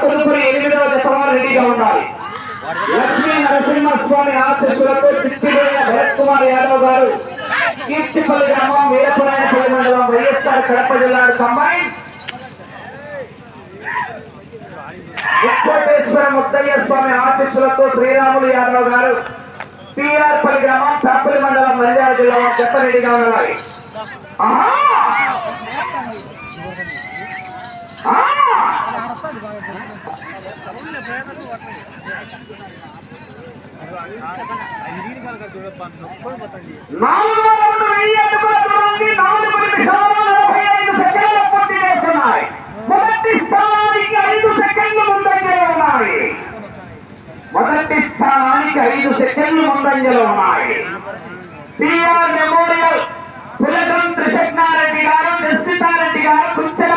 తదుపరి 8వ జత రెడీగా ఉండాలి. లక్ష్మీ నరసింహస్వామి ఆశీస్సులతో చిట్టిపోయిన భరత్ కుమార్ యాదవ్ గారు కీర్తిపల్లి గ్రామం వీరపురాయపల్లి మండలం వైఎస్ఆర్ కడప జిల్లాకు సంబంధించి ముక్కోటేశ్వర ముద్దయ్య స్వామి ఆశీస్సులతో శ్రీరాములు యాదవ్ గారు పిఆర్ పల్లి గ్రామం తాపల్లి మండలం నంద్యాల జిల్లా జత రెడీగా ఉండాలి. మొదటి స్థానానికి 5 సెకండ్లు ముందంజలో ఉన్నాయి. పిఆర్ మెమోరియల్ పులకం త్రిశక్నారెడ్డి గారు, జస్వితారెడ్డి గారు, కుంచెల